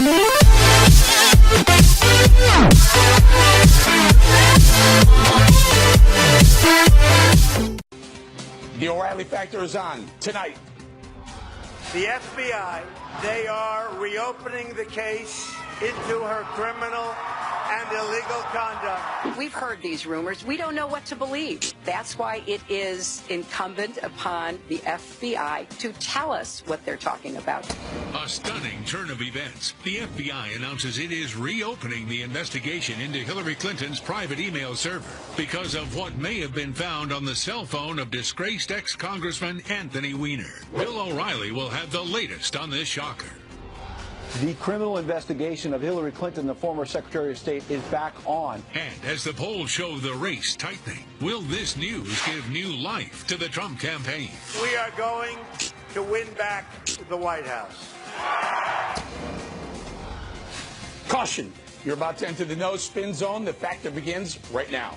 The O'Reilly Factor is on tonight. The FBI, they are reopening the case into her criminal and illegal conduct. We've heard these rumors. We don't know what to believe. That's why it is incumbent upon the FBI to tell us what they're talking about. A stunning turn of events. The FBI announces it is reopening the investigation into Hillary Clinton's private email server because of what may have been found on the cell phone of disgraced ex-Congressman Anthony Weiner. Bill O'Reilly will have the latest on this shocker. The criminal investigation of Hillary Clinton, the former Secretary of State, is back on. And as the polls show the race tightening, will this news give new life to the Trump campaign? We are going to win back the White House. Caution, you're about to enter the no spin zone. The Factor begins right now.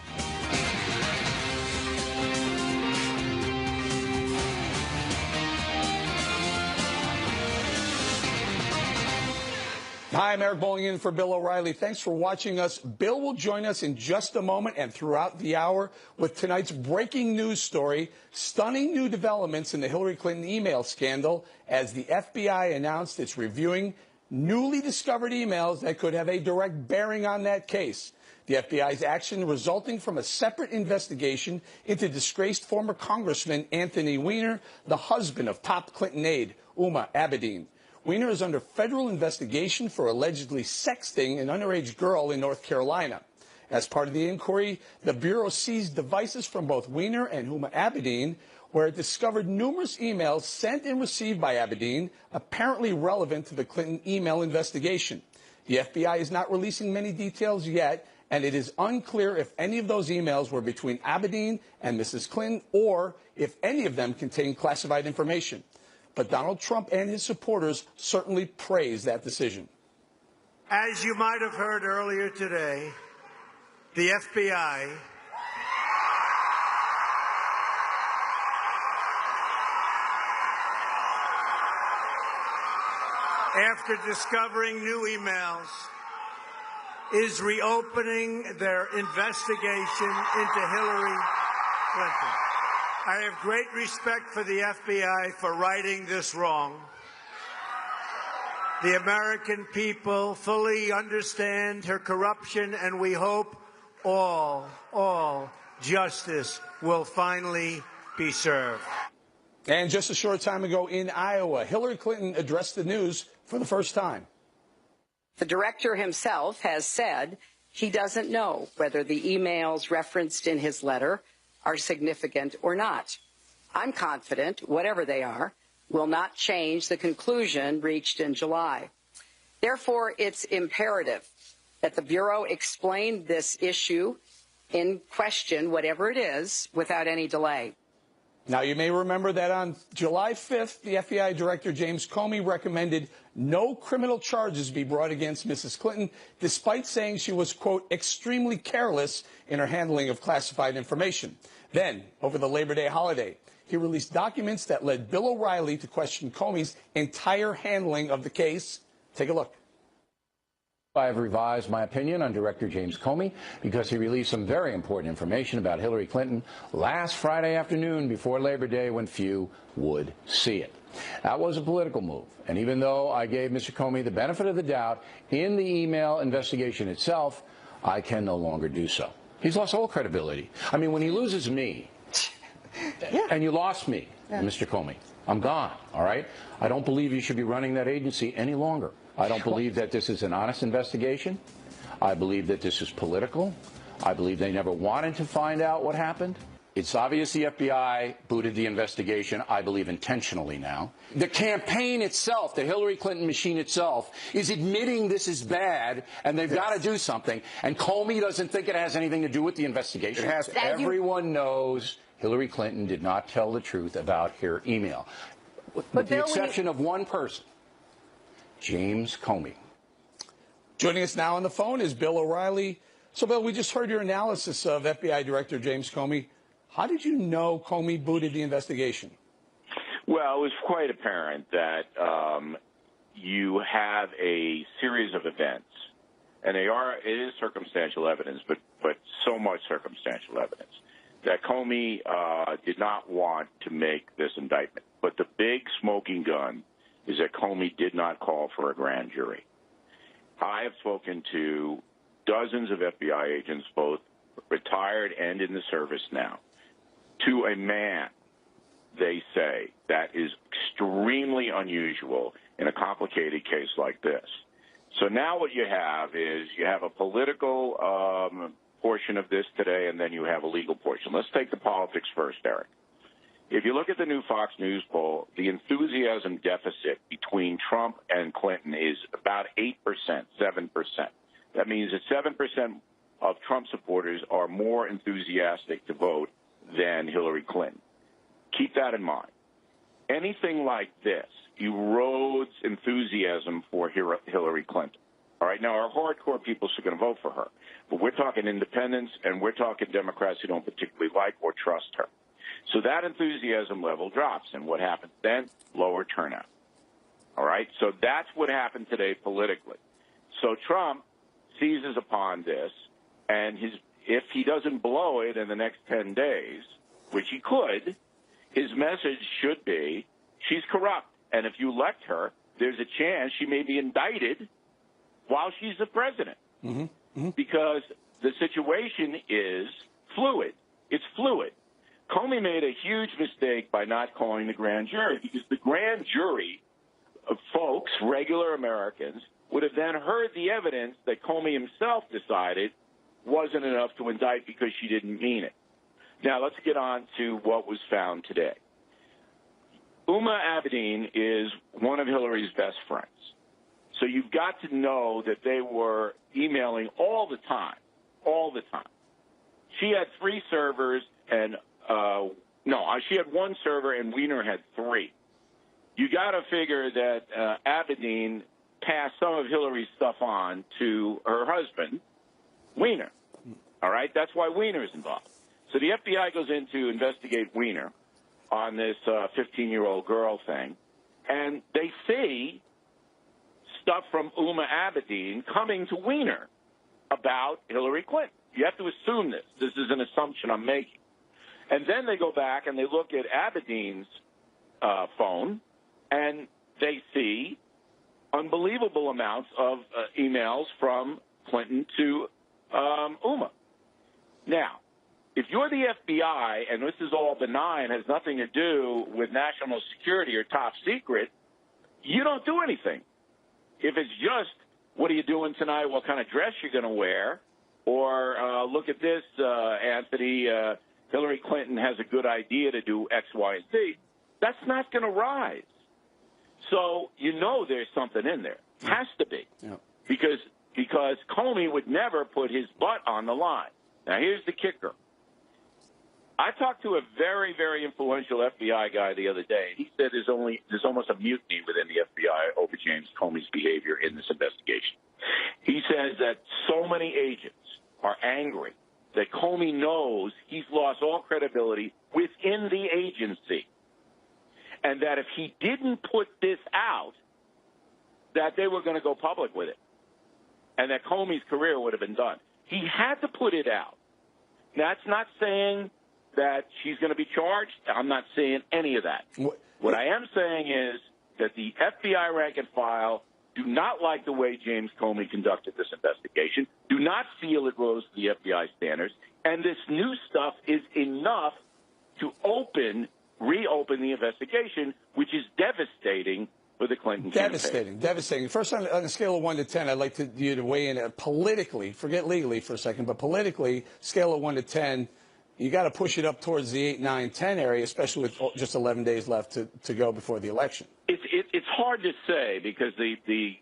Hi, I'm Eric Bowling in for Bill O'Reilly. Thanks for watching us. Bill will join us in just a moment and throughout the hour with tonight's breaking news story, stunning new developments in the Hillary Clinton email scandal as the FBI announced it's reviewing newly discovered emails that could have a direct bearing on that case. The FBI's action resulting from a separate investigation into disgraced former Congressman Anthony Weiner, the husband of top Clinton aide Huma Abedin. Weiner is under federal investigation for allegedly sexting an underage girl in North Carolina. As part of the inquiry, the Bureau seized devices from both Weiner and Huma Abedin, where it discovered numerous emails sent and received by Abedin, apparently relevant to the Clinton email investigation. The FBI is not releasing many details yet, and it is unclear if any of those emails were between Abedin and Mrs. Clinton or if any of them contained classified information. But Donald Trump and his supporters certainly praise that decision. As you might have heard earlier today, the FBI after discovering new emails is reopening their investigation into Hillary Clinton. I have great respect for the FBI for righting this wrong. The American people fully understand her corruption, and we hope all justice will finally be served. And just a short time ago in Iowa, Hillary Clinton addressed the news for the first time. The director himself has said he doesn't know whether the emails referenced in his letter are significant or not. I'm confident, whatever they are, will not change the conclusion reached in July. Therefore, it's imperative that the Bureau explain this issue in question, whatever it is, without any delay. Now, you may remember that on July 5th, the FBI Director James Comey recommended no criminal charges be brought against Mrs. Clinton, despite saying she was, quote, extremely careless in her handling of classified information. Then, over the Labor Day holiday, he released documents that led Bill O'Reilly to question Comey's entire handling of the case. Take a look. I have revised my opinion on Director James Comey because he released some very important information about Hillary Clinton last Friday afternoon before Labor Day when few would see it. That was a political move, and even though I gave Mr. Comey the benefit of the doubt in the email investigation itself, I can no longer do so. He's lost all credibility. I mean, when he loses me, and you lost me, Mr. Comey, I'm gone, all right? I don't believe you should be running that agency any longer. I don't believe that this is an honest investigation. I believe that this is political. I believe they never wanted to find out what happened. It's obvious the FBI booted the investigation, I believe intentionally now. The campaign itself, the Hillary Clinton machine itself, is admitting this is bad and they've got to do something. And Comey doesn't think it has anything to do with the investigation. It has. Everyone knows Hillary Clinton did not tell the truth about her email. With the exception of one person, James Comey. Joining us now on the phone is Bill O'Reilly. So, Bill, we just heard your analysis of FBI Director James Comey. How did you know Comey booted the investigation? Well, it was quite apparent that you have a series of events, and it is circumstantial evidence, but so much circumstantial evidence, that Comey did not want to make this indictment. But the big smoking gun is that Comey did not call for a grand jury. I have spoken to dozens of FBI agents, both retired and in the service now. To a man, they say that is extremely unusual in a complicated case like this. So now what you have is you have a political portion of this today, and then you have a legal portion. Let's take the politics first, Eric. If you look at the new Fox News poll, the enthusiasm deficit between Trump and Clinton is about 8%, 7%. That means that 7% of Trump supporters are more enthusiastic to vote than Hillary Clinton. Keep that in mind. Anything like this erodes enthusiasm for Hillary Clinton. All right, now our hardcore people are going to vote for her, but we're talking independents and we're talking Democrats who don't particularly like or trust her. So that enthusiasm level drops, and what happens then? Lower turnout. All right, so that's what happened today politically. So Trump seizes upon this, and if he doesn't blow it in the next 10 days, which he could, his message should be, she's corrupt, and if you elect her, there's a chance she may be indicted while she's the president. Because the situation is fluid. It's fluid. Comey made a huge mistake by not calling the grand jury, because the grand jury of folks, regular Americans, would have then heard the evidence that Comey himself decided wasn't enough to indict because she didn't mean it. Now, let's get on to what was found today. Uma Abedin is one of Hillary's best friends. So you've got to know that they were emailing all the time, all the time. She had 3 servers, and she had 1 server, and Weiner had 3. You got to figure that Abedin passed some of Hillary's stuff on to her husband, Weiner. All right? That's why Weiner is involved. So the FBI goes in to investigate Weiner on this 15-year-old girl thing, and they see stuff from Uma Abedin coming to Weiner about Hillary Clinton. You have to assume this. This is an assumption I'm making. And then they go back and they look at Abedin's phone, and they see unbelievable amounts of emails from Clinton to Uma. Now, if you're the FBI and this is all benign, has nothing to do with national security or top secret, you don't do anything. If it's just, what are you doing tonight, what kind of dress you're going to wear, or look at this, Anthony, Hillary Clinton has a good idea to do X, Y, and Z, that's not going to rise. So you know there's something in there. Has to be. Yeah. Because Comey would never put his butt on the line. Now, here's the kicker. I talked to a very, very influential FBI guy the other day. He said there's almost a mutiny within the FBI over James Comey's behavior in this investigation. He says that so many agents are angry that Comey knows he's lost all credibility within the agency, and that if he didn't put this out, that they were going to go public with it, and that Comey's career would have been done. He had to put it out. That's not saying that she's going to be charged. I'm not saying any of that. What I am saying is that the FBI rank and file do not like the way James Comey conducted this investigation, do not feel it rose to the FBI standards, and this new stuff is enough to reopen the investigation, which is devastating for the Clinton campaign. Devastating. First, on a scale of 1 to 10, I'd like you to weigh in politically, forget legally for a second, but politically, scale of 1 to 10, you got to push it up towards the 8, 9, 10 area, especially with just 11 days left to go before the election. It's hard to say because the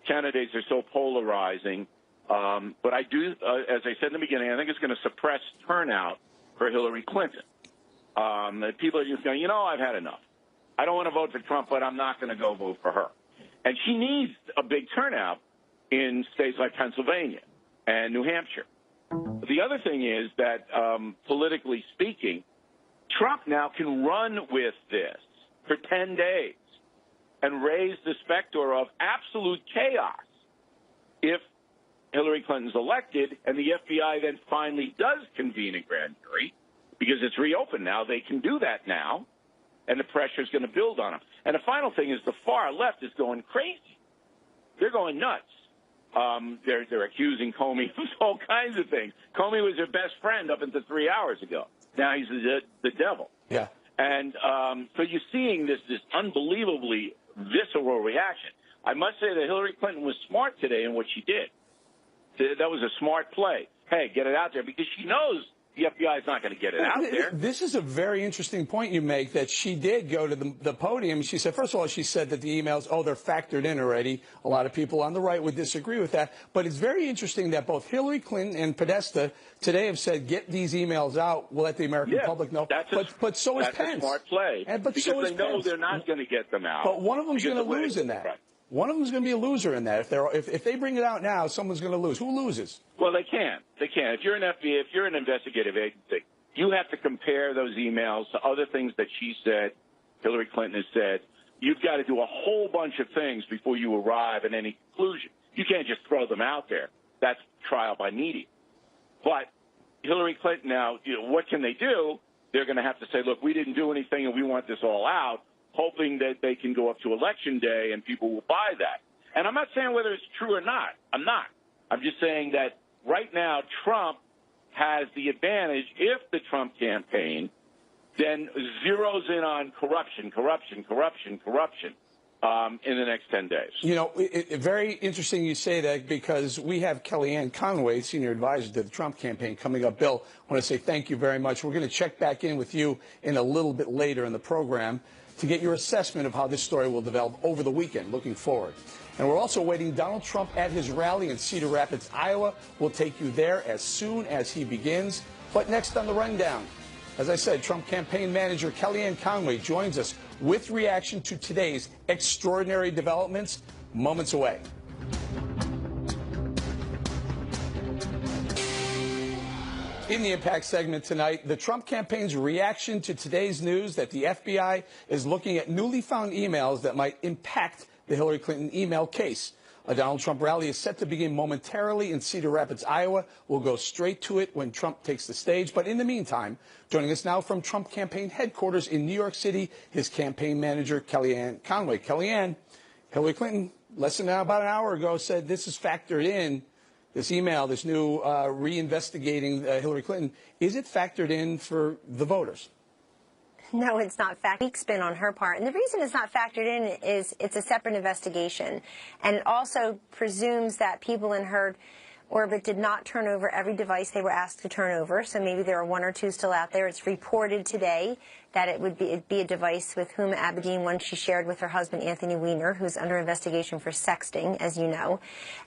candidates are so polarizing. But I do, as I said in the beginning, I think it's going to suppress turnout for Hillary Clinton. People are just going, I've had enough. I don't want to vote for Trump, but I'm not going to go vote for her. And she needs a big turnout in states like Pennsylvania and New Hampshire. The other thing is that, politically speaking, Trump now can run with this for 10 days and raise the specter of absolute chaos if Hillary Clinton's elected and the FBI then finally does convene a grand jury, because it's reopened now. They can do that now, and the pressure is going to build on them. And the final thing is the far left is going crazy. They're going nuts. They're accusing Comey of all kinds of things. Comey was their best friend up until 3 hours ago. Now he's the devil. Yeah. And so you're seeing this unbelievably visceral reaction. I must say that Hillary Clinton was smart today in what she did. That was a smart play. Hey, get it out there, because she knows the FBI is not going to get it out there. This is a very interesting point you make, that she did go to the podium. She said, first of all, she said that the emails, they're factored in already. A lot of people on the right would disagree with that. But it's very interesting that both Hillary Clinton and Podesta today have said, get these emails out. We'll let the American public know. But so is Pence. That's a smart play. But because so is they know Pence. They're not going to get them out. But one of them's going to lose in that. Right. One of them's going to be a loser in that. If they bring it out now, someone's going to lose. Who loses? Well, they can. They can. If you're an FBI, if you're an investigative agency, you have to compare those emails to other things that she said, Hillary Clinton has said. You've got to do a whole bunch of things before you arrive at any conclusion. You can't just throw them out there. That's trial by media. But Hillary Clinton now, what can they do? They're going to have to say, look, we didn't do anything and we want this all out, hoping that they can go up to Election Day and people will buy that. And I'm not saying whether it's true or not. I'm not. I'm just saying that right now Trump has the advantage. If the Trump campaign then zeroes in on corruption in the next 10 days. You know, very interesting you say that, because we have Kellyanne, Conway, senior advisor to the Trump campaign, coming up. Bill, I want to say thank you very much. We're going to check back in with you in a little bit later in the program to get your assessment of how this story will develop over the weekend, looking forward. And we're also waiting Donald Trump at his rally in Cedar Rapids, Iowa. We'll take you there as soon as he begins. But next on the rundown, as I said, Trump campaign manager Kellyanne Conway joins us with reaction to today's extraordinary developments moments away. In the Impact segment tonight, the Trump campaign's reaction to today's news that the FBI is looking at newly found emails that might impact the Hillary Clinton email case. A Donald Trump rally is set to begin momentarily in Cedar Rapids, Iowa. We'll go straight to it when Trump takes the stage. But in the meantime, joining us now from Trump campaign headquarters in New York City, his campaign manager, Kellyanne Conway. Kellyanne, Hillary Clinton, about an hour ago, said this is factored in, this email, this new reinvestigating Hillary Clinton. Is it factored in for the voters? No, it's not weak spin on her part. And the reason it's not factored in is it's a separate investigation. And it also presumes that people in her orbit did not turn over every device they were asked to turn over. So maybe there are one or two still out there. It's reported today that it'd be a device with Huma Abedin, one she shared with her husband, Anthony Weiner, who's under investigation for sexting, as you know.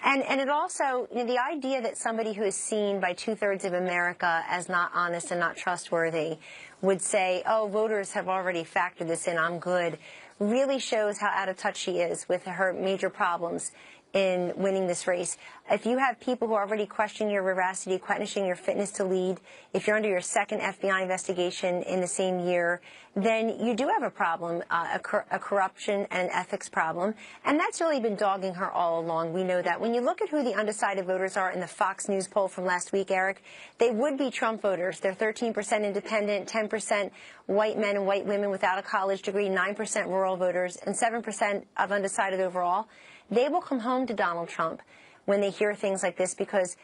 And it also, the idea that somebody who is seen by 2/3 of America as not honest and not trustworthy would say, oh, voters have already factored this in, I'm good, really shows how out of touch she is with her major problems in winning this race. If you have people who are already questioning your veracity, questioning your fitness to lead, if you're under your second FBI investigation in the same year, then you do have a problem, a corruption and ethics problem. And that's really been dogging her all along. We know that. When you look at who the undecided voters are in the Fox News poll from last week, Eric, they would be Trump voters. They're 13% independent, 10% white men and white women without a college degree, 9% rural voters, and 7% of undecided overall. They will come home to Donald Trump when they hear things like this, because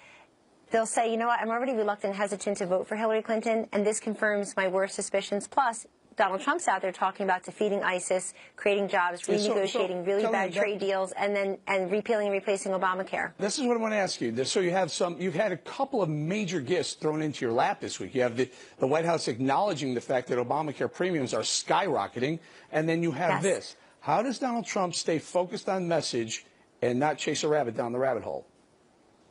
they'll say, you know what, I'm already reluctant and hesitant to vote for Hillary Clinton, and this confirms my worst suspicions. Plus, Donald Trump's out there talking about defeating ISIS, creating jobs, renegotiating really bad trade deals, and repealing and replacing Obamacare. This is what I want to ask you. So you've had a couple of major gifts thrown into your lap this week. You have the White House acknowledging the fact that Obamacare premiums are skyrocketing, and then you have this. How does Donald Trump stay focused on message and not chase a rabbit down the rabbit hole?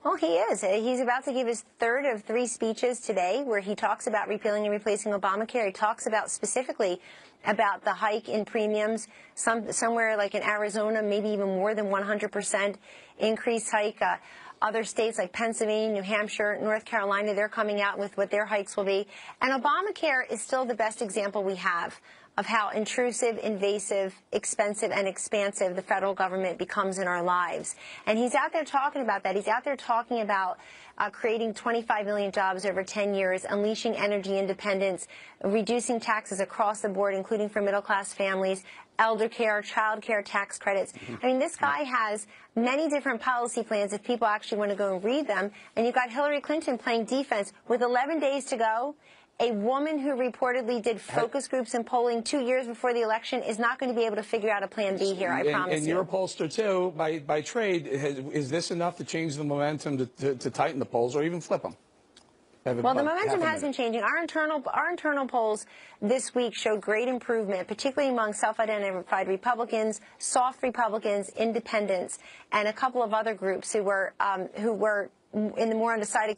Well, he is. He's about to give his third of 3 speeches today where he talks about repealing and replacing Obamacare. He talks about specifically about the hike in premiums, somewhere like in Arizona, maybe even more than 100% increase hike. Other states like Pennsylvania, New Hampshire, North Carolina, they're coming out with what their hikes will be. And Obamacare is still the best example we have of how intrusive, invasive, expensive, and expansive the federal government becomes in our lives. And he's out there talking about that. He's out there talking about creating 25 million jobs over 10 years, unleashing energy independence, reducing taxes across the board, including for middle-class families, elder care, child care, tax credits. I mean, this guy has many different policy plans if people actually want to go and read them. And you've got Hillary Clinton playing defense with 11 days to go. A woman who reportedly did focus groups and polling 2 years before the election is not going to be able to figure out a plan B here, I promise you. And you're a pollster, too, by trade. Is this enough to change the momentum to tighten the polls or even flip them? Well, the momentum has been changing. Our internal polls this week showed great improvement, particularly among self-identified Republicans, soft Republicans, independents, and a couple of other groups who were in the more undecided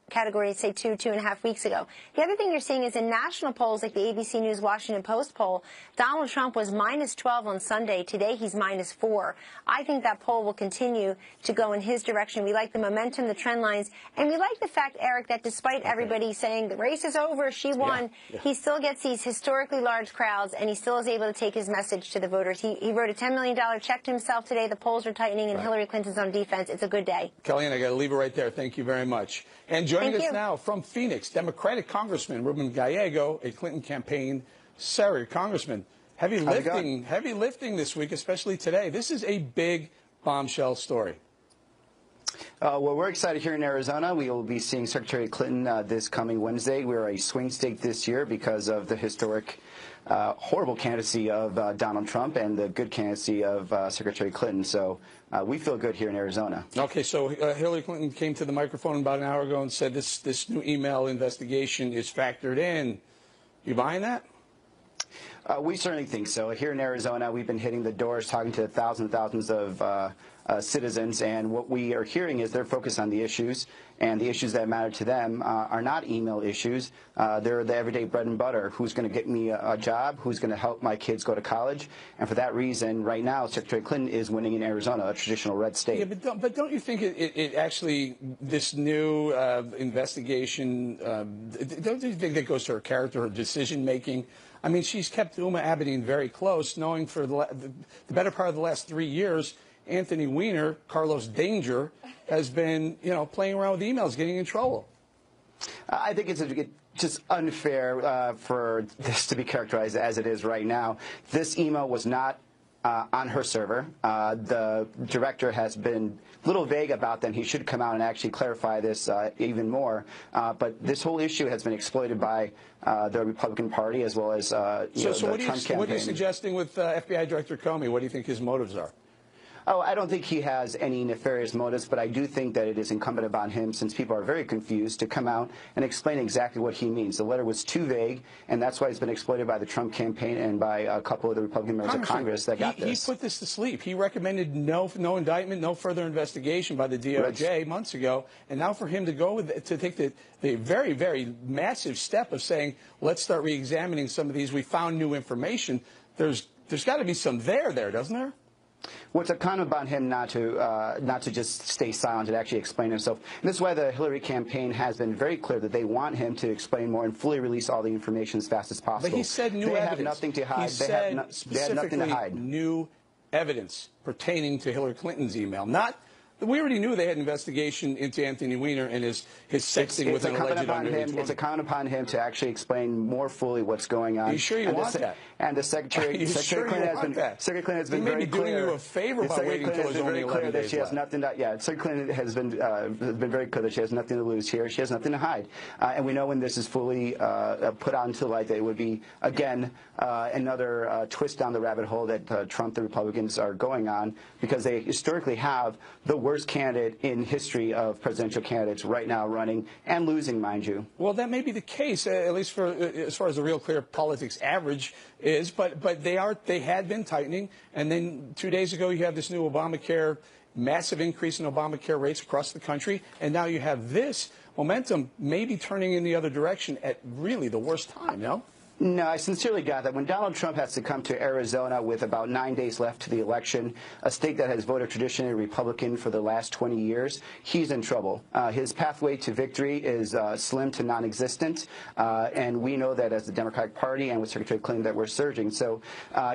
category, say 2.5 weeks ago. The other thing you're seeing is in national polls like the ABC News Washington Post poll, Donald Trump was -12 on Sunday. Today he's -4. I think that poll will continue to go in his direction. We like the momentum, the trend lines, and we like the fact, Eric, that despite everybody saying the race is over, she won, he still gets these historically large crowds, and he still is able to take his message to the voters. He wrote a $10 million check to himself today. The polls are tightening, and Hillary Clinton's on defense. It's a good day. Kellyanne, I got to leave it right there. Thank you very much. And joining us now from Phoenix, Democratic Congressman Ruben Gallego, a Clinton campaign senator. Congressman, heavy lifting this week, especially today. This is a big bombshell story. Well, we're excited here in Arizona. We will be seeing Secretary Clinton this coming Wednesday. We're a swing state this year because of the historic, horrible candidacy of Donald Trump and the good candidacy of Secretary Clinton. So we feel good here in Arizona. Okay, so Hillary Clinton came to the microphone about an hour ago and said this new email investigation is factored in. You buying that? We certainly think so. Here in Arizona, we've been hitting the doors, talking to thousands and thousands of citizens, and what we are hearing is they're focused on the issues, and the issues that matter to them are not email issues. They're the everyday bread and butter. Who's going to get me a job? Who's going to help my kids go to college? And for that reason, right now, Secretary Clinton is winning in Arizona, a traditional red state. Yeah, but don't you think it actually, this new investigation, don't you think that goes to her character, her decision-making? I mean, she's kept Uma Abedin very close, knowing for the better part of the last 3 years, Anthony Weiner, Carlos Danger, has been, playing around with emails, getting in trouble. I think it's just unfair for this to be characterized as it is right now. This email was not on her server. The director has been a little vague about them. He should come out and actually clarify this even more. But this whole issue has been exploited by the Republican Party as well as the Trump campaign. What are you suggesting with FBI Director Comey? What do you think his motives are? Oh, I don't think he has any nefarious motives, but I do think that it is incumbent upon him, since people are very confused, to come out and explain exactly what he means. The letter was too vague, and that's why it's been exploited by the Trump campaign and by a couple of the Republican members of Congress that got this. He put this to sleep. He recommended no indictment, no further investigation by the DOJ months ago, and now for him to take the very, very massive step of saying, let's start re-examining some of these. We found new information. There's got to be some there, doesn't there? Well, it's incumbent upon him not to just stay silent and actually explain himself. And this is why the Hillary campaign has been very clear that they want him to explain more and fully release all the information as fast as possible. But he said new evidence. They have nothing to hide. They have nothing to hide. New evidence pertaining to Hillary Clinton's email. We already knew they had an investigation into Anthony Weiner and his sexting with an alleged underage woman. It's incumbent upon him to actually explain more fully what's going on. Are you sure you want that? And the Secretary Clinton has been very clear. He may be doing you a favor by waiting until there's only 11 days left. Secretary Clinton has been very clear that she has nothing to lose here. She has nothing to hide. And we know when this is fully put out into light that it would be, again, another twist down the rabbit hole that Trump, the Republicans, are going on, because they historically have the worst candidate in history of presidential candidates right now running and losing, mind you. Well, that may be the case, at least as far as the Real Clear Politics average is, but they had been tightening, and then 2 days ago you have this new Obamacare, massive increase in Obamacare rates across the country, and now you have this momentum maybe turning in the other direction at really the worst time, no? No, I sincerely doubt that. When Donald Trump has to come to Arizona with about 9 days left to the election, a state that has voted traditionally Republican for the last 20 years, he's in trouble. His pathway to victory is slim to non-existent, and we know that as the Democratic Party and with Secretary Clinton that we're surging. So,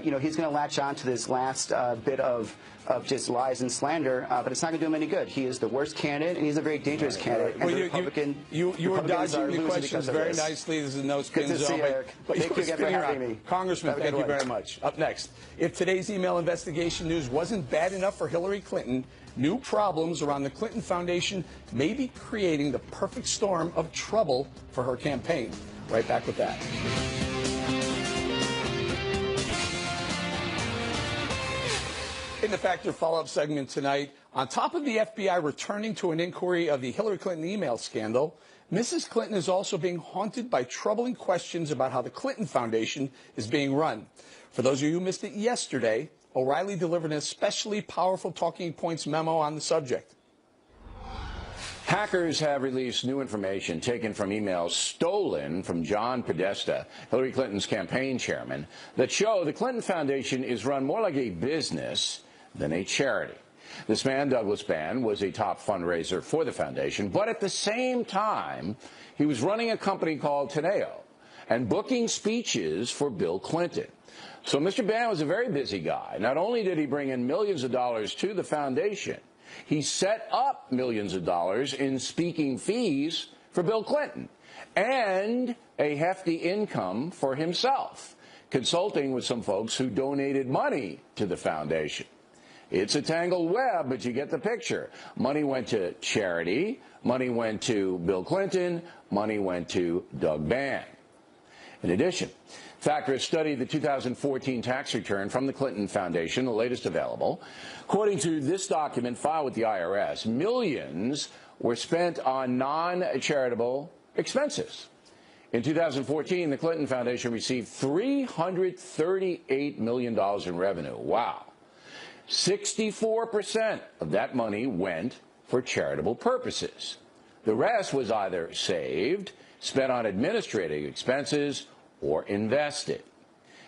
you know, he's going to latch on to this last bit of just lies and slander, but it's not going to do him any good. He is the worst candidate, and he's a very dangerous candidate. Well, and you were dodging the questions very nicely. This is no spin zone. Good to see you, Eric. Thank you again for having me. Congressman, thank you very much. Up next, if today's email investigation news wasn't bad enough for Hillary Clinton, new problems around the Clinton Foundation may be creating the perfect storm of trouble for her campaign. Right back with that. In the Factor follow-up segment tonight, on top of the FBI returning to an inquiry of the Hillary Clinton email scandal, Mrs. Clinton is also being haunted by troubling questions about how the Clinton Foundation is being run. For those of you who missed it yesterday, O'Reilly delivered an especially powerful talking points memo on the subject. Hackers have released new information taken from emails stolen from John Podesta, Hillary Clinton's campaign chairman, that show the Clinton Foundation is run more like a business than a charity. This man, Douglas Bann, was a top fundraiser for the foundation, but at the same time, he was running a company called Teneo and booking speeches for Bill Clinton. So Mr. Bann was a very busy guy. Not only did he bring in millions of dollars to the foundation, he set up millions of dollars in speaking fees for Bill Clinton and a hefty income for himself, consulting with some folks who donated money to the foundation. It's a tangled web, but you get the picture. Money went to charity, money went to Bill Clinton, money went to Doug Bann. In addition, Factor has studied the 2014 tax return from the Clinton Foundation, the latest available. According to this document filed with the IRS, millions were spent on non-charitable expenses. In 2014, the Clinton Foundation received $338 million in revenue. Wow. 64% of that money went for charitable purposes. The rest was either saved, spent on administrative expenses, or invested.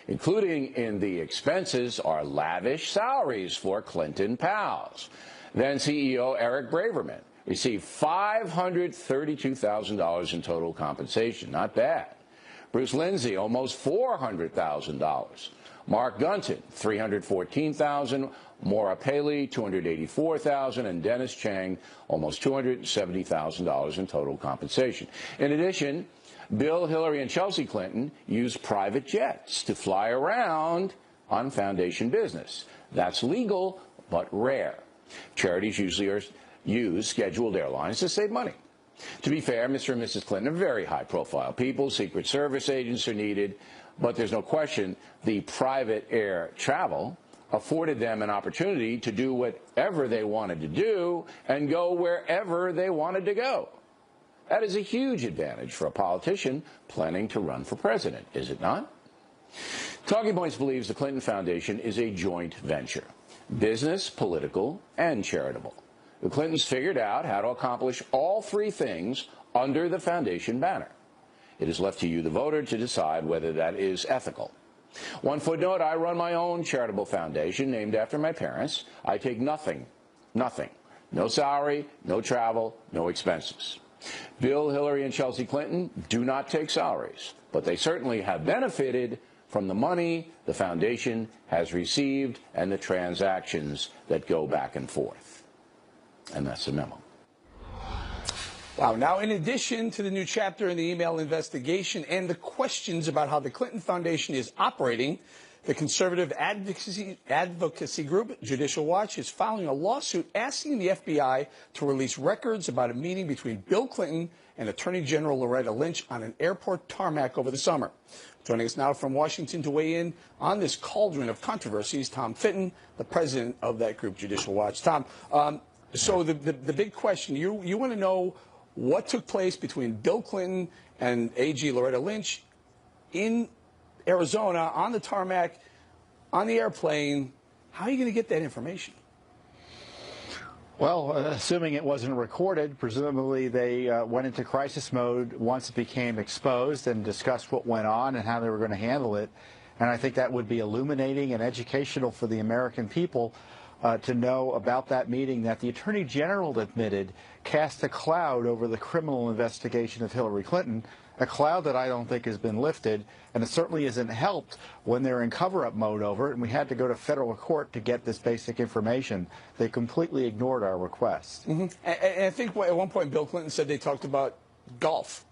Including in the expenses are lavish salaries for Clinton pals. Then CEO Eric Braverman received $532,000 in total compensation. Not bad. Bruce Lindsay, almost $400,000. Mark Gunton, $314,000. Maura Paley, $284,000, and Dennis Chang, almost $270,000 in total compensation. In addition, Bill, Hillary, and Chelsea Clinton used private jets to fly around on foundation business. That's legal, but rare. Charities usually use scheduled airlines to save money. To be fair, Mr. and Mrs. Clinton are very high-profile people. Secret Service agents are needed, but there's no question the private air travel afforded them an opportunity to do whatever they wanted to do and go wherever they wanted to go. That is a huge advantage for a politician planning to run for president, is it not? Talking Points believes the Clinton Foundation is a joint venture, business, political, and charitable. The Clintons figured out how to accomplish all three things under the foundation banner. It is left to you, the voter, to decide whether that is ethical. One footnote, I run my own charitable foundation named after my parents. I take nothing. No salary, no travel, no expenses. Bill, Hillary, and Chelsea Clinton do not take salaries, but they certainly have benefited from the money the foundation has received and the transactions that go back and forth. And that's the memo. Wow. Now, in addition to the new chapter in the email investigation and the questions about how the Clinton Foundation is operating, the conservative advocacy group Judicial Watch is filing a lawsuit asking the FBI to release records about a meeting between Bill Clinton and Attorney General Loretta Lynch on an airport tarmac over the summer. Joining us now from Washington to weigh in on this cauldron of controversies, Tom Fitton, the president of that group, Judicial Watch. Tom, so the big question, you want to know what took place between Bill Clinton and AG Loretta Lynch in Arizona on the tarmac, on the airplane. How are you going to get that information? Well, assuming it wasn't recorded, presumably they went into crisis mode once it became exposed and discussed what went on and how they were going to handle it. And I think that would be illuminating and educational for the American people to know about that meeting that the Attorney General admitted cast a cloud over the criminal investigation of Hillary Clinton, a cloud that I don't think has been lifted, and it certainly isn't helped when they're in cover-up mode over it, and we had to go to federal court to get this basic information. They completely ignored our request. Mm-hmm. And I think at one point Bill Clinton said they talked about golf.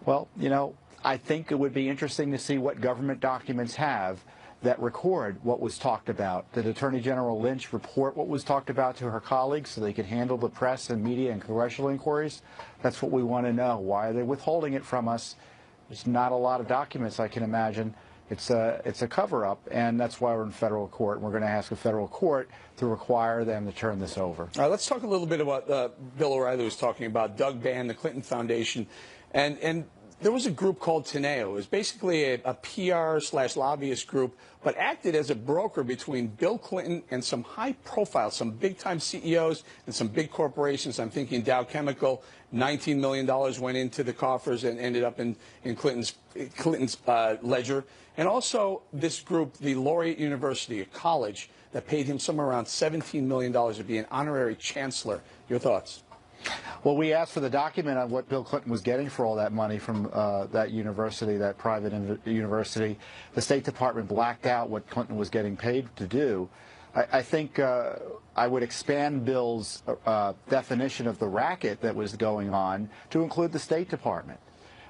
Well, you know, I think it would be interesting to see what government documents have that record what was talked about. Did Attorney General Lynch report what was talked about to her colleagues so they could handle the press and media and congressional inquiries? That's what we want to know. Why are they withholding it from us? There's not a lot of documents, I can imagine. It's a cover-up, and that's why we're in federal court. And we're going to ask a federal court to require them to turn this over. All right, let's talk a little bit about Bill O'Reilly was talking about, Doug Band, the Clinton Foundation, and there was a group called Teneo. It was basically a PR/lobbyist group, but acted as a broker between Bill Clinton and some high-profile, some big-time CEOs and some big corporations. I'm thinking Dow Chemical. $19 million went into the coffers and ended up in Clinton's ledger. And also this group, the Laureate University, a college that paid him somewhere around $17 million to be an honorary chancellor. Your thoughts? Well, we asked for the document on what Bill Clinton was getting for all that money from that university, that private university. The State Department blacked out what Clinton was getting paid to do. I think I would expand Bill's definition of the racket that was going on to include the State Department,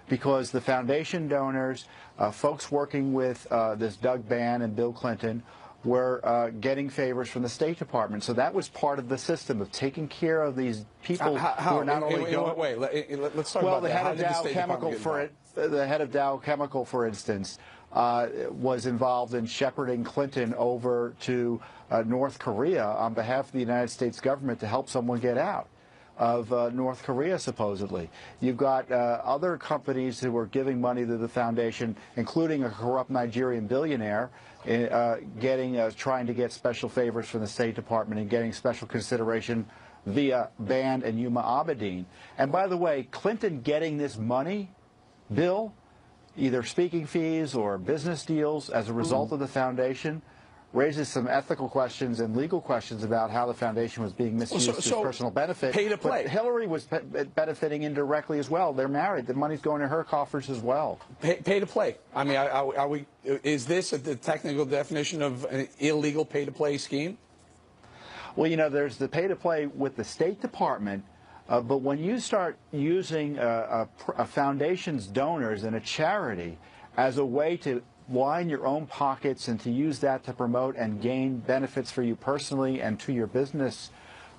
because the foundation donors, folks working with this Doug Band and Bill Clinton, were getting favors from the State Department. So that was part of the system of taking care of these people who are not only going... Wait, let's talk about that. Well, the head of Dow Chemical, for instance, was involved in shepherding Clinton over to North Korea on behalf of the United States government to help someone get out of North Korea, supposedly. You've got other companies who were giving money to the foundation, including a corrupt Nigerian billionaire, trying to get special favors from the State Department and getting special consideration via Band and Yuma Abedin. And by the way, Clinton getting this money, Bill, either speaking fees or business deals as a result of the foundation, raises some ethical questions and legal questions about how the foundation was being misused for personal benefit. Pay to play. But Hillary was benefiting indirectly as well. They're married. The money's going to her coffers as well. Pay to play. I mean, is this the technical definition of an illegal pay to play scheme? Well, you know, there's the pay to play with the State Department. But when you start using a foundation's donors and a charity as a way to line your own pockets and to use that to promote and gain benefits for you personally and to your business,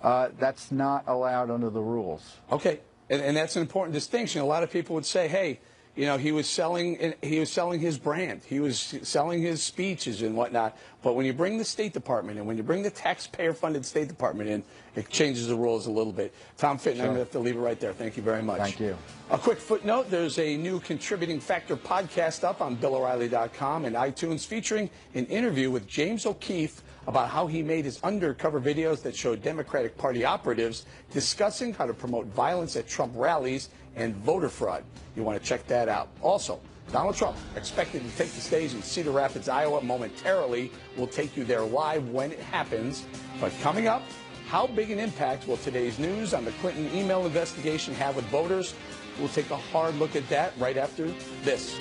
that's not allowed under the rules. Okay, and that's an important distinction. A lot of people would say, hey, you know, he was selling his brand, he was selling his speeches and whatnot. But when you bring the State Department in, when you bring the taxpayer-funded State Department in, it changes the rules a little bit. Tom Fitton, sure. I'm going to have to leave it right there. Thank you very much. Thank you. A quick footnote, there's a new Contributing Factor podcast up on BillO'Reilly.com and iTunes featuring an interview with James O'Keefe about how he made his undercover videos that showed Democratic Party operatives discussing how to promote violence at Trump rallies and voter fraud. You want to check that out. Also, Donald Trump expected to take the stage in Cedar Rapids, Iowa momentarily. We'll take you there live when it happens. But coming up, how big an impact will today's news on the Clinton email investigation have with voters? We'll take a hard look at that right after this.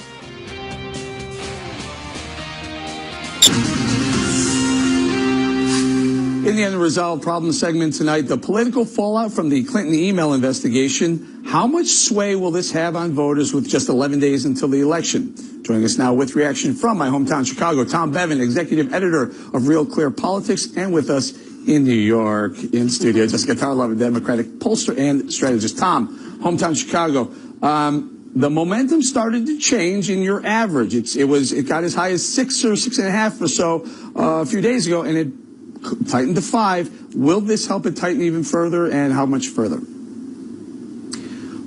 In the Unresolved Problem segment tonight, the political fallout from the Clinton email investigation. How much sway will this have on voters with just 11 days until the election? Joining us now with reaction from my hometown, Chicago, Tom Bevan, executive editor of Real Clear Politics, and with us in New York in studio, Jessica Tarlov, a Democratic pollster and strategist. Tom, hometown Chicago. The momentum started to change in your average. It got as high as 6 or 6.5 or so a few days ago, and it tightened to 5. Will this help it tighten even further, and how much further?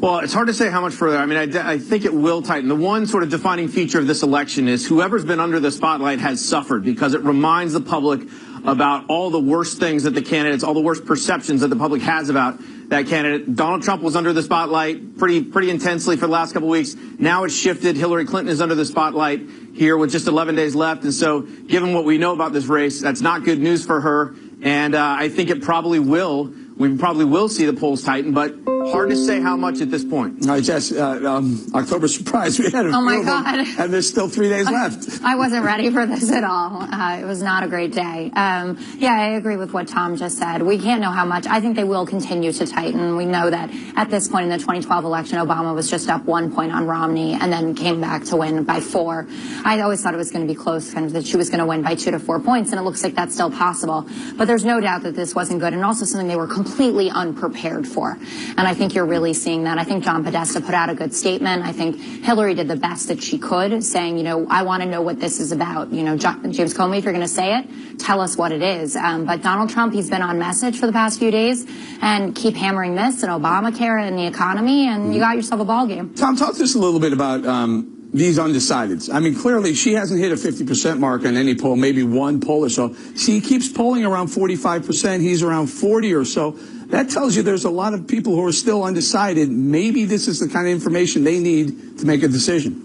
Well, it's hard to say how much further. I mean, I think it will tighten. The one sort of defining feature of this election is whoever's been under the spotlight has suffered, because it reminds the public about all the worst things that the candidates, all the worst perceptions that the public has about that candidate. Donald Trump was under the spotlight pretty intensely for the last couple of weeks. Now it's shifted. Hillary Clinton is under the spotlight here with just 11 days left. And so given what we know about this race, that's not good news for her. And I think we probably will see the polls tighten, but hard to say how much at this point. All right, Jess, October surprise. We had a oh my God. And there's still 3 days left. I wasn't ready for this at all. It was not a great day. Yeah, I agree with what Tom just said. We can't know how much. I think they will continue to tighten. We know that at this point in the 2012 election, Obama was just up 1 point on Romney and then came back to win by 4. I always thought it was going to be close, kind of that she was going to win by 2 to 4 points, and it looks like that's still possible. But there's no doubt that this wasn't good, and also something they were completely unprepared for. And I think you're really seeing that. I think John Podesta put out a good statement. I think Hillary did the best that she could, saying, I want to know what this is about. James Comey, if you're going to say it, tell us what it is. But Donald Trump, he's been on message for the past few days, and keep hammering this and Obamacare and the economy, and you got yourself a ball game. Tom, talk to us a little bit about these undecideds. I mean, clearly she hasn't hit a 50% mark on any poll, maybe one poll or so. She keeps polling around 45%. He's around 40 or so. That tells you there's a lot of people who are still undecided. Maybe this is the kind of information they need to make a decision.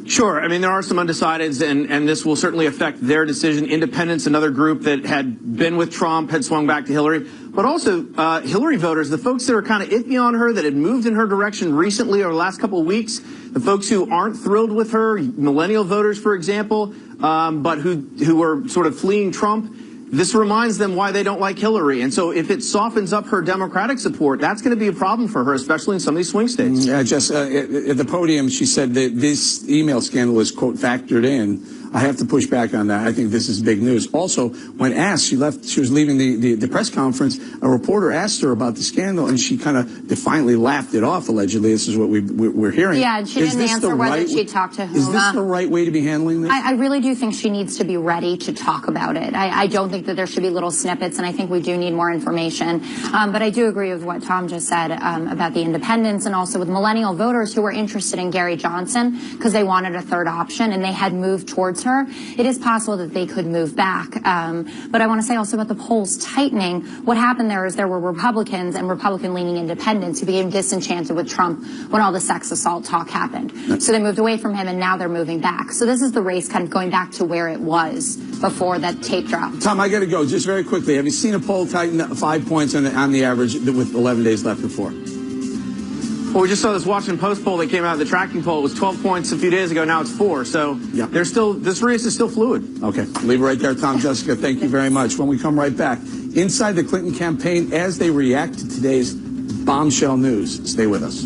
Sure. I mean, there are some undecideds, and this will certainly affect their decision. Independents, another group that had been with Trump, had swung back to Hillary. But also Hillary voters, the folks that are kind of iffy on her, that had moved in her direction recently over the last couple of weeks, the folks who aren't thrilled with her, millennial voters, for example, but who are sort of fleeing Trump. This reminds them why they don't like Hillary. And so if it softens up her Democratic support, that's going to be a problem for her, especially in some of these swing states. Yeah, Jess, at the podium, she said that this email scandal is, quote, factored in. I have to push back on that. I think this is big news. Also, when asked, she was leaving the press conference, a reporter asked her about the scandal, and she kind of defiantly laughed it off, allegedly. This is what we're hearing. Yeah, and she didn't answer whether she talked to whom. Is this the right way to be handling this? I really do think she needs to be ready to talk about it. I don't think that there should be little snippets, and I think we do need more information. But I do agree with what Tom just said about the independents, and also with millennial voters who were interested in Gary Johnson because they wanted a third option, and they had moved towards her. It is possible that they could move back. But I want to say also about the polls tightening, what happened there is there were Republicans and Republican-leaning independents who became disenchanted with Trump when all the sex assault talk happened. So they moved away from him, and now they're moving back. So this is the race kind of going back to where it was before that tape dropped. Tom, I got to go. Just very quickly, have you seen a poll tighten 5 points on the average with 11 days left before? Well, we just saw this Washington Post poll that came out, the tracking poll. It was 12 points a few days ago. Now it's 4. So this race is still fluid. Okay. Leave it right there, Tom. Jessica, thank you very much. When we come right back, inside the Clinton campaign as they react to today's bombshell news. Stay with us.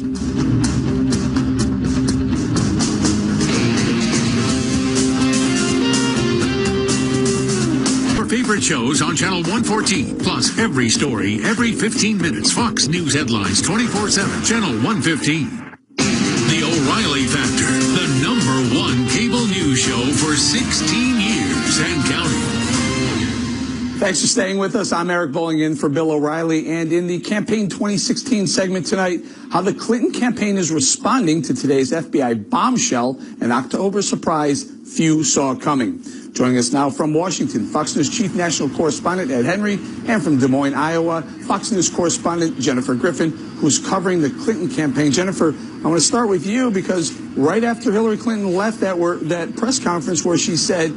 Favorite shows on Channel 114, plus every story, every 15 minutes. Fox News headlines 24/7, Channel 115. The O'Reilly Factor, the #1 cable news show for 16 years and counting. Thanks for staying with us. I'm Eric Bolling in for Bill O'Reilly. And in the Campaign 2016 segment tonight, how the Clinton campaign is responding to today's FBI bombshell, an October surprise few saw coming. Joining us now from Washington, Fox News Chief National Correspondent Ed Henry, and from Des Moines, Iowa, Fox News Correspondent Jennifer Griffin, who's covering the Clinton campaign. Jennifer, I want to start with you because right after Hillary Clinton left that press conference where she said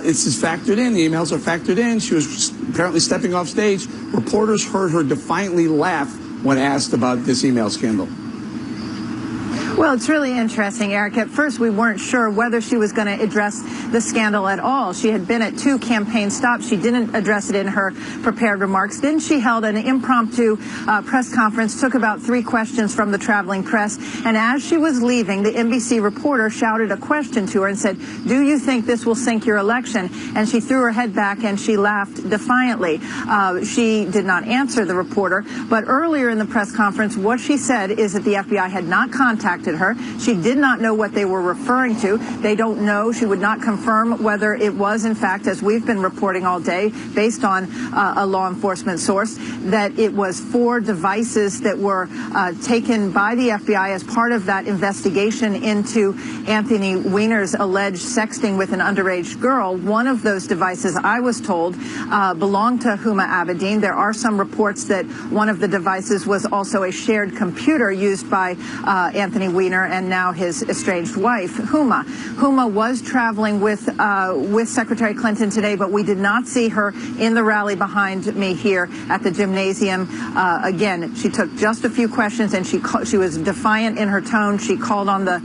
this is factored in, the emails are factored in, she was apparently stepping off stage, reporters heard her defiantly laugh when asked about this email scandal. Well, it's really interesting, Eric. At first, we weren't sure whether she was going to address the scandal at all. She had been at 2 campaign stops. She didn't address it in her prepared remarks. Then she held an impromptu press conference, took about 3 questions from the traveling press. And as she was leaving, the NBC reporter shouted a question to her and said, "Do you think this will sink your election?" And she threw her head back and she laughed defiantly. She did not answer the reporter. But earlier in the press conference, what she said is that the FBI had not contacted contacted her. She did not know what they were referring to. They don't know. She would not confirm whether it was, in fact, as we've been reporting all day, based on a law enforcement source, that it was 4 devices that were taken by the FBI as part of that investigation into Anthony Weiner's alleged sexting with an underage girl. One of those devices, I was told, belonged to Huma Abedin. There are some reports that one of the devices was also a shared computer used by Anthony Weiner and now his estranged wife, Huma. Huma was traveling with Secretary Clinton today, but we did not see her in the rally behind me here at the gymnasium. Again, she took just a few questions, and she was defiant in her tone. She called on the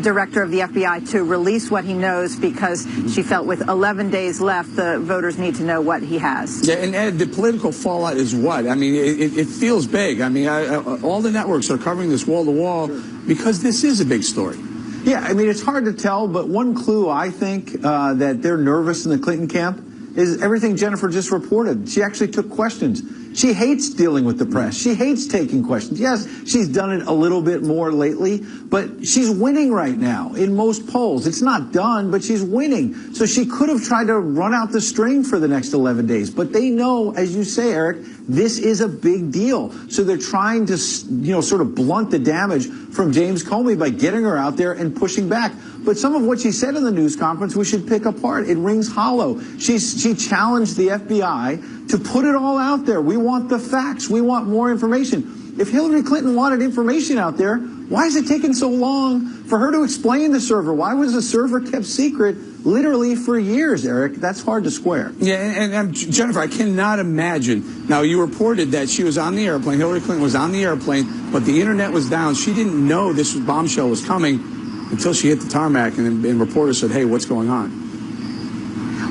director of the FBI to release what he knows, because she felt with 11 days left, the voters need to know what he has. Yeah, and Ed, the political fallout is what? I mean, it feels big. I mean, all the networks are covering this wall to wall because this is a big story. Yeah, I mean, it's hard to tell, but one clue, I think, that they're nervous in the Clinton camp is everything Jennifer just reported. She actually took questions. She hates dealing with the press. She hates taking questions. Yes, she's done it a little bit more lately, but she's winning right now in most polls. It's not done, but she's winning. So she could have tried to run out the string for the next 11 days. But they know, as you say, Eric, this is a big deal. So they're trying to, sort of blunt the damage from James Comey by getting her out there and pushing back. But some of what she said in the news conference, we should pick apart. It rings hollow. She challenged the FBI to put it all out there. We want the facts. We want more information. If Hillary Clinton wanted information out there, why is it taking so long for her to explain the server? Why was the server kept secret literally for years, Eric? That's hard to square. Yeah, and Jennifer, I cannot imagine. Now, you reported that she was on the airplane, Hillary Clinton was on the airplane, but the internet was down. She didn't know this bombshell was coming until she hit the tarmac, and reporters said, hey, what's going on?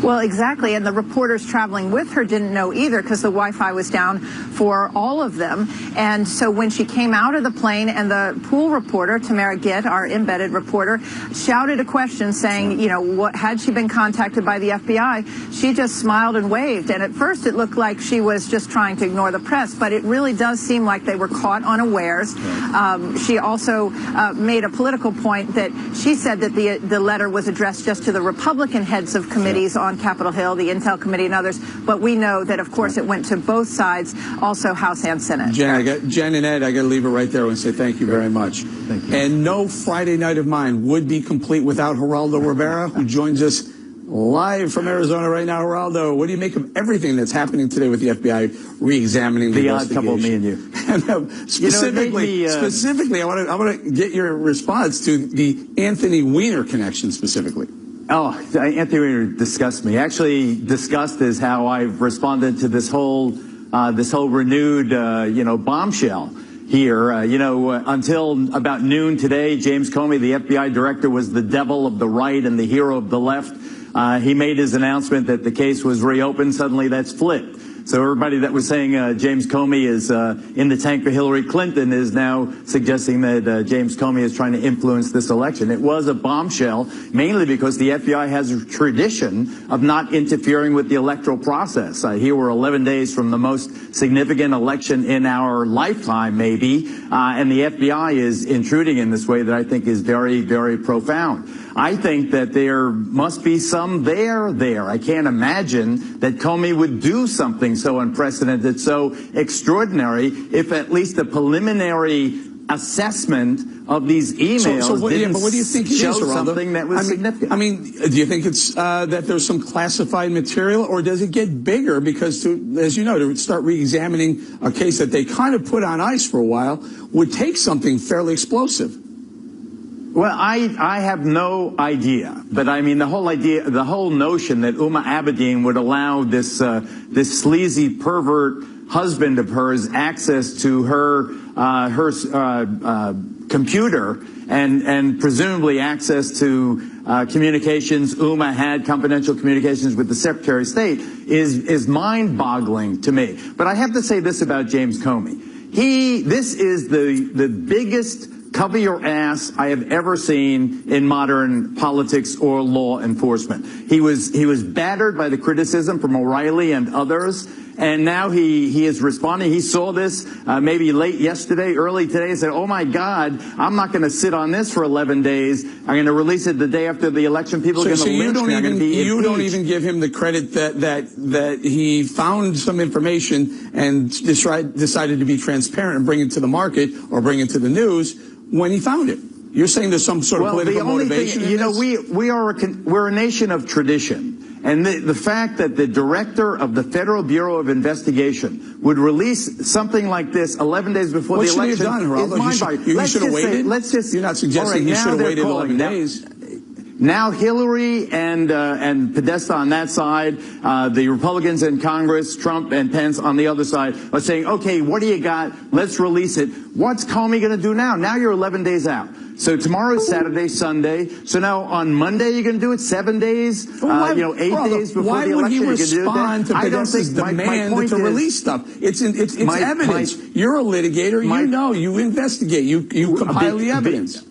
Well, exactly, and the reporters traveling with her didn't know either, because the Wi-Fi was down for all of them. And so when she came out of the plane, and the pool reporter, Tamara Gitt, our embedded reporter, shouted a question saying, what had she been contacted by the FBI? She just smiled and waved. And at first it looked like she was just trying to ignore the press, but it really does seem like they were caught unawares. She also made a political point that she said that the letter was addressed just to the Republican heads of committees on Capitol Hill, the Intel Committee and others, but we know that, of course, it went to both sides, also House and Senate. Jen and Ed, I got to leave it right there and say thank you very much. Thank you. And no Friday night of mine would be complete without Geraldo Rivera, who joins us live from Arizona right now. Geraldo, what do you make of everything that's happening today with the FBI re-examining the investigation? The odd couple, me and you. And, specifically, I want to get your response to the Anthony Weiner connection specifically. Oh, Anthony Weiner disgusts me. Actually, disgust is how I've responded to this whole renewed, bombshell here. Until about noon today, James Comey, the FBI director, was the devil of the right and the hero of the left. He made his announcement that the case was reopened. Suddenly, that's flipped. So everybody that was saying James Comey is in the tank for Hillary Clinton is now suggesting that James Comey is trying to influence this election. It was a bombshell, mainly because the FBI has a tradition of not interfering with the electoral process. Here we're 11 days from the most significant election in our lifetime, maybe, and the FBI is intruding in this way that I think is very, very profound. I think that there must be some there. I can't imagine that Comey would do something so unprecedented, so extraordinary, if at least the preliminary assessment of these emails didn't but what do you think show something that was significant. I mean, do you think it's that there's some classified material, or does it get bigger? Because, as you know, to start re-examining a case that they kind of put on ice for a while would take something fairly explosive. Well, I have no idea, but I mean the whole notion that Huma Abedin would allow this sleazy pervert husband of hers access to her computer and presumably access to communications Huma had, confidential communications with the Secretary of State, is mind-boggling to me. But I have to say this about James Comey: this is the biggest cover your ass I have ever seen in modern politics or law enforcement. He was battered by the criticism from O'Reilly and others, And now he is responding. He saw this maybe late yesterday, early today, and said, oh, my God, I'm not going to sit on this for 11 days. I'm going to release it the day after the election. People are going to lynch me. You don't even give him the credit that he found some information and decided to be transparent and bring it to the market or bring it to the news when he found it. You're saying there's some sort of political motivation in this? We're a nation of tradition. And the fact that the director of the Federal Bureau of Investigation would release something like this 11 days before the election is mind-boggling. You should have waited? You're not suggesting he should have waited 11 days? Now Hillary and Podesta on that side, the Republicans in Congress, Trump and Pence on the other side, are saying, okay, what do you got? Let's release it. What's Comey going to do now? Now you're 11 days out. So tomorrow is Saturday, Sunday. So now on Monday you're going to do it 7 days, 8 days before the election. Why would he respond to Podesta's demand to release stuff? It's evidence. You're a litigator. You investigate. You compile the evidence.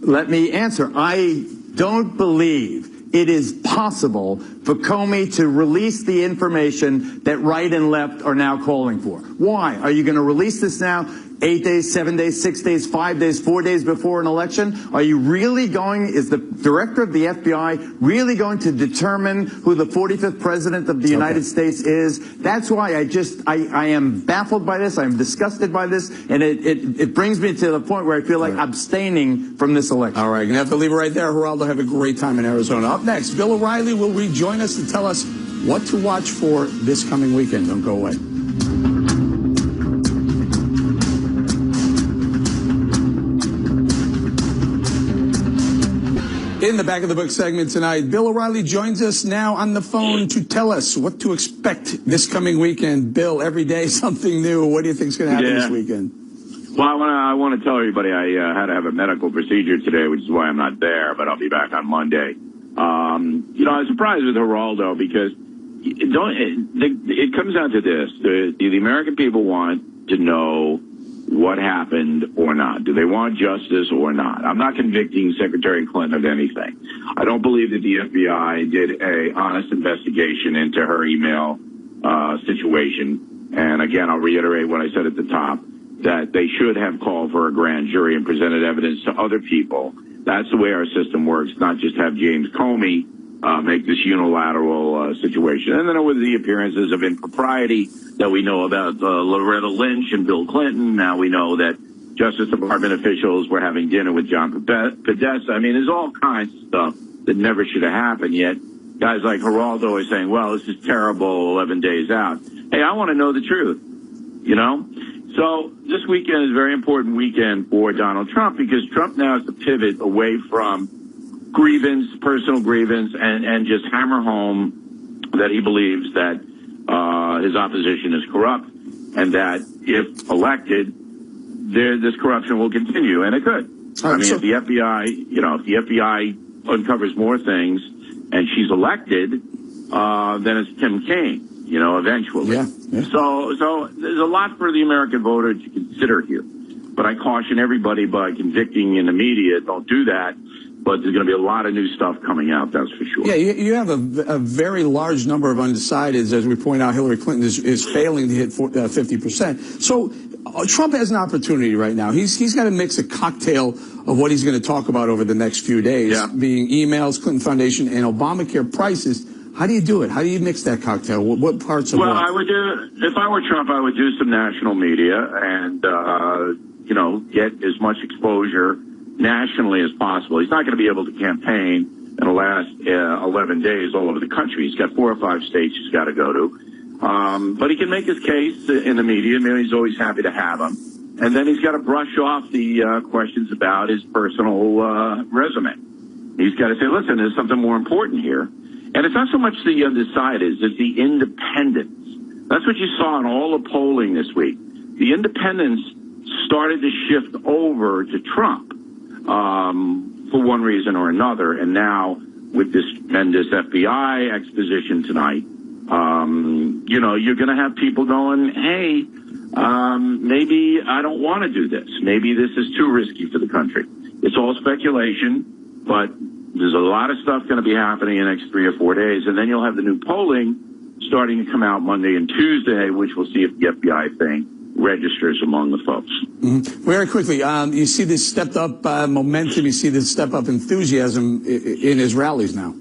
Let me answer. I don't believe it is possible for Comey to release the information that right and left are now calling for. Why? Are you going to release this now 8 days, 7 days, 6 days, 5 days, 4 days before an election? Are you really is the director of the FBI really going to determine who the 45th president of the United States is? That's why I am baffled by this. I'm disgusted by this. And it brings me to the point where I feel like abstaining from this election. All right. You're going to have to leave it right there. Geraldo, have a great time in Arizona. Up next, Bill O'Reilly will rejoin us to tell us what to watch for this coming weekend. Don't go away. In the Back of the Book segment tonight, Bill O'Reilly joins us now on the phone to tell us what to expect this coming weekend. Bill, every day something new. What do you think is going to happen this weekend? Well, I want to tell everybody I had to have a medical procedure today, which is why I'm not there, but I'll be back on Monday. I was surprised with Geraldo because it comes down to this. The American people want to know what happened or not. Do they want justice or not? I'm not convicting Secretary Clinton of anything. I don't believe that the FBI did a honest investigation into her email situation. And again, I'll reiterate what I said at the top, that they should have called for a grand jury and presented evidence to other people. That's the way our system works, not just have James Comey make this unilateral situation. And then with the appearances of impropriety that we know about Loretta Lynch and Bill Clinton, now we know that Justice Department officials were having dinner with John Podesta. I mean, there's all kinds of stuff that never should have happened, yet guys like Geraldo are saying, well, this is terrible, 11 days out. Hey, I want to know the truth, So this weekend is a very important weekend for Donald Trump because Trump now has to pivot away from personal grievance, and just hammer home that he believes that his opposition is corrupt and that if elected, this corruption will continue, and it could. If the FBI, uncovers more things and she's elected, then it's Tim Kaine, eventually. Yeah. So there's a lot for the American voter to consider here. But I caution everybody by convicting in the media, don't do that. But there's going to be a lot of new stuff coming out, that's for sure. Yeah, you have a very large number of undecideds. As we point out, Hillary Clinton is failing to hit 50%. So Trump has an opportunity right now. He's got to mix a cocktail of what he's going to talk about over the next few days, being emails, Clinton Foundation, and Obamacare prices. How do you do it? How do you mix that cocktail? What parts of Well, if I were Trump, I would do some national media and, get as much exposure nationally as possible. He's not going to be able to campaign in the last 11 days all over the country. He's got 4 or 5 states he's got to go to. But he can make his case in the media. I mean, he's always happy to have him. And then he's got to brush off the questions about his personal resume. He's got to say, listen, there's something more important here. And it's not so much the undecideds, it's the independents. That's what you saw in all the polling this week. The independents started to shift over to Trump. For one reason or another, and now with this tremendous FBI exposition tonight, you're going to have people going, hey, maybe I don't want to do this. Maybe this is too risky for the country. It's all speculation, but there's a lot of stuff going to be happening in the next 3 or 4 days, and then you'll have the new polling starting to come out Monday and Tuesday, which we'll see if the FBI thing registers among the folks. Mm-hmm. Very quickly, you see this stepped-up momentum, you see this step-up enthusiasm in his rallies now.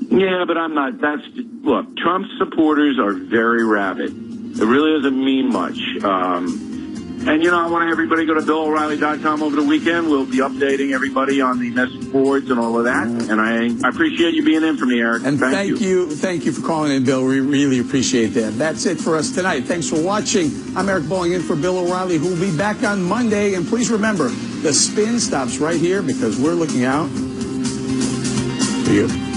Yeah, but I'm not. Look, Trump's supporters are very rabid. It really doesn't mean much. And, I want everybody to go to BillO'Reilly.com over the weekend. We'll be updating everybody on the message boards and all of that. And I appreciate you being in for me, Eric. And thank you for calling in, Bill. We really appreciate that. That's it for us tonight. Thanks for watching. I'm Eric Bolling in for Bill O'Reilly, who will be back on Monday. And please remember, the spin stops right here because we're looking out for you.